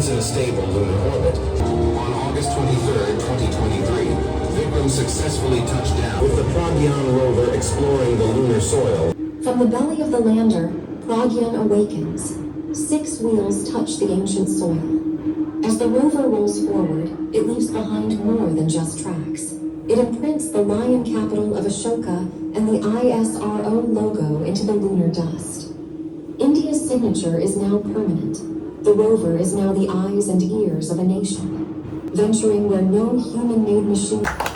remains in a stable lunar orbit. On August 23rd, 2023, Vikram successfully touched down with the Pragyaan rover exploring the lunar soil. From the belly of the lander, Pragyaan awakens. 6 wheels touch the ancient soil. As the rover rolls forward, it leaves behind more than just tracks. It imprints the lion capital of Ashoka and the ISRO logo into the lunar dust. India's signature is now permanent. The rover is now the eyes and ears of a nation, venturing where no human-made machine...